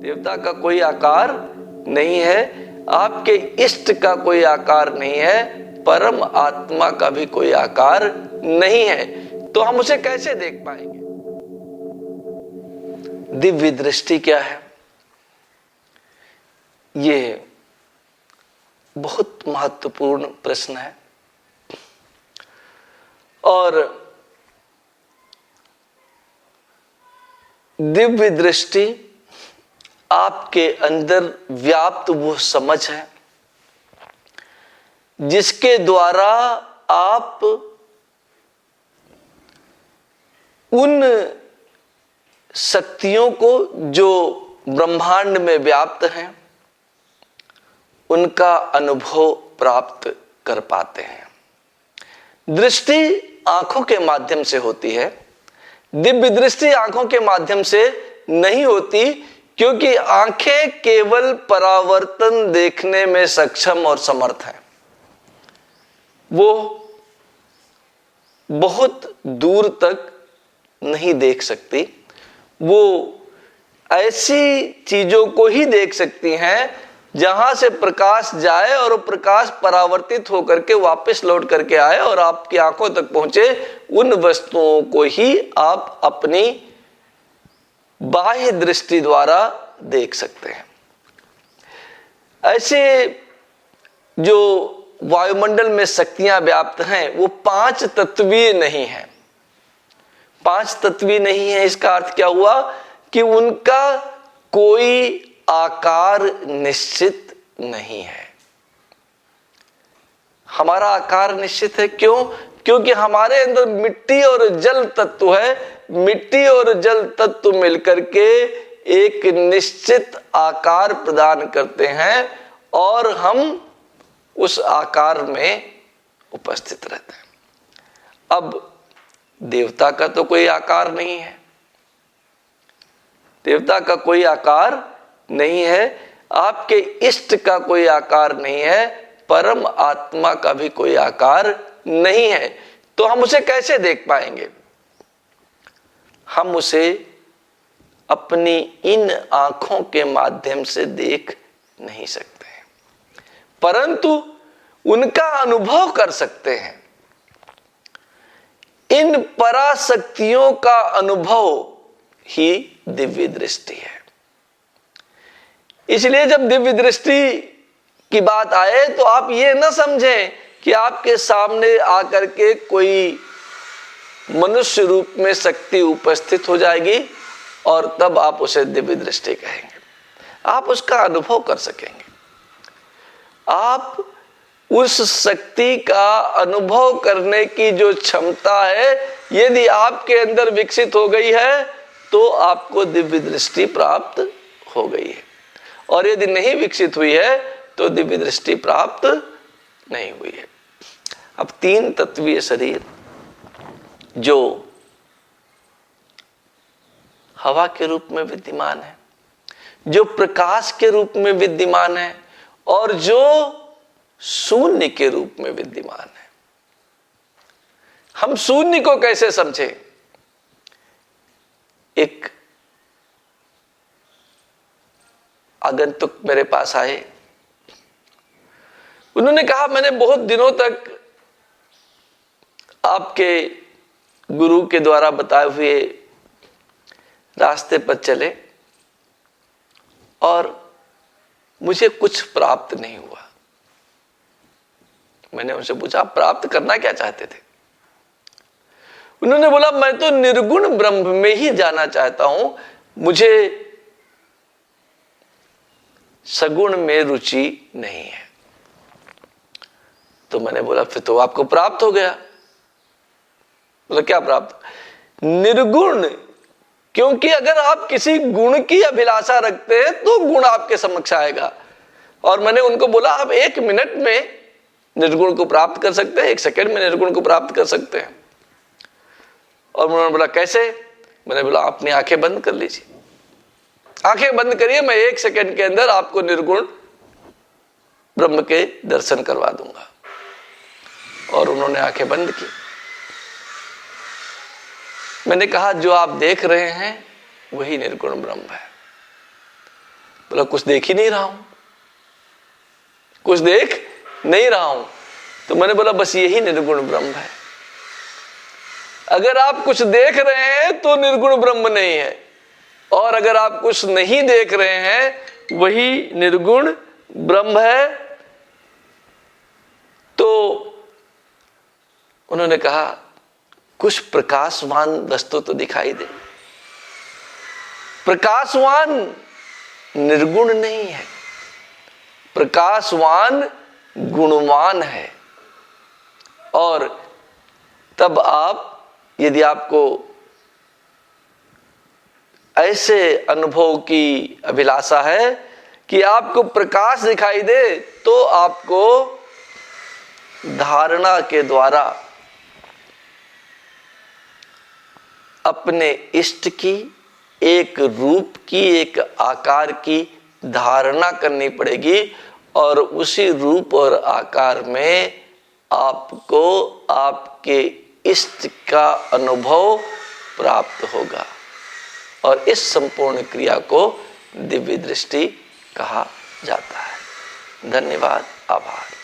देवता का कोई आकार नहीं है, आपके इष्ट का कोई आकार नहीं है, परम आत्मा का भी कोई आकार नहीं है, तो हम उसे कैसे देख पाएंगे? दिव्य दृष्टि क्या है? ये बहुत महत्वपूर्ण प्रश्न है। और दिव्य दृष्टि आपके अंदर व्याप्त वो समझ है जिसके द्वारा आप उन शक्तियों को जो ब्रह्मांड में व्याप्त हैं उनका अनुभव प्राप्त कर पाते हैं। दृष्टि आंखों के माध्यम से होती है, दिव्य दृष्टि आंखों के माध्यम से नहीं होती, क्योंकि आंखें केवल परावर्तन देखने में सक्षम और समर्थ हैं। वो बहुत दूर तक नहीं देख सकती, वो ऐसी चीजों को ही देख सकती हैं जहां से प्रकाश जाए और वो प्रकाश परावर्तित होकर के वापस लौट करके आए और आपकी आंखों तक पहुंचे। उन वस्तुओं को ही आप अपनी बाह्य दृष्टि द्वारा देख सकते हैं। ऐसे जो वायुमंडल में शक्तियां व्याप्त हैं वो 5 तत्वीय नहीं है। 5 तत्वीय नहीं है, इसका अर्थ क्या हुआ कि उनका कोई आकार निश्चित नहीं है। हमारा आकार निश्चित है। क्यों? क्योंकि हमारे अंदर मिट्टी और जल तत्व है। मिट्टी और जल तत्व मिलकर के एक निश्चित आकार प्रदान करते हैं और हम उस आकार में उपस्थित रहते हैं। अब देवता का तो कोई आकार नहीं है, देवता का कोई आकार नहीं है, आपके इष्ट का कोई आकार नहीं है, परम आत्मा का भी कोई आकार नहीं है, तो हम उसे कैसे देख पाएंगे? हम उसे अपनी इन आंखों के माध्यम से देख नहीं सकते हैं, परंतु उनका अनुभव कर सकते हैं। इन पराशक्तियों का अनुभव ही दिव्य दृष्टि है। इसलिए जब दिव्य दृष्टि की बात आए तो आप ये न समझें कि आपके सामने आकर के कोई मनुष्य रूप में शक्ति उपस्थित हो जाएगी और तब आप उसे दिव्य दृष्टि कहेंगे। आप उसका अनुभव कर सकेंगे। आप उस शक्ति का अनुभव करने की जो क्षमता है यदि आपके अंदर विकसित हो गई है तो आपको दिव्य दृष्टि प्राप्त हो गई है, और यदि नहीं विकसित हुई है तो दिव्य दृष्टि प्राप्त नहीं हुई है। अब 3 तत्वीय शरीर जो हवा के रूप में विद्यमान है, जो प्रकाश के रूप में विद्यमान है और जो शून्य के रूप में विद्यमान है। हम शून्य को कैसे समझें? एक आगंतुक मेरे पास आए, उन्होंने कहा मैंने बहुत दिनों तक आपके गुरु के द्वारा बताए हुए रास्ते पर चले और मुझे कुछ प्राप्त नहीं हुआ। मैंने उनसे पूछा आप प्राप्त करना क्या चाहते थे? उन्होंने बोला मैं तो निर्गुण ब्रह्म में ही जाना चाहता हूं, मुझे सगुण में रुचि नहीं है। तो मैंने बोला फिर तो आपको प्राप्त हो गया। बोला क्या प्राप्त? निर्गुण। क्योंकि अगर आप किसी गुण की अभिलाषा रखते हैं तो गुण आपके समक्ष आएगा। और मैंने उनको बोला आप 1 मिनट में निर्गुण को प्राप्त कर सकते हैं, 1 सेकंड में निर्गुण को प्राप्त कर सकते हैं। और उन्होंने बोला कैसे? मैंने बोला अपनी आंखें बंद कर लीजिए, आंखें बंद करिए, मैं 1 सेकंड के अंदर आपको निर्गुण ब्रह्म के दर्शन करवा दूंगा। और उन्होंने आंखें बंद की। मैंने कहा जो आप देख रहे हैं वही निर्गुण ब्रह्म है। बोला कुछ देख ही नहीं रहा हूं, कुछ देख नहीं रहा हूं। तो मैंने बोला बस यही निर्गुण ब्रह्म है। अगर आप कुछ देख रहे हैं तो निर्गुण ब्रह्म नहीं है, और अगर आप कुछ नहीं देख रहे हैं वही निर्गुण ब्रह्म है। तो उन्होंने कहा कुछ प्रकाशवान वस्तु तो दिखाई दे। प्रकाशवान निर्गुण नहीं है, प्रकाशवान गुणवान है। और तब आप, यदि आपको ऐसे अनुभव की अभिलाषा है कि आपको प्रकाश दिखाई दे, तो आपको धारणा के द्वारा अपने इष्ट की, एक रूप की, एक आकार की धारणा करनी पड़ेगी, और उसी रूप और आकार में आपको आपके इष्ट का अनुभव प्राप्त होगा। और इस संपूर्ण क्रिया को दिव्य दृष्टि कहा जाता है। धन्यवाद, आभार।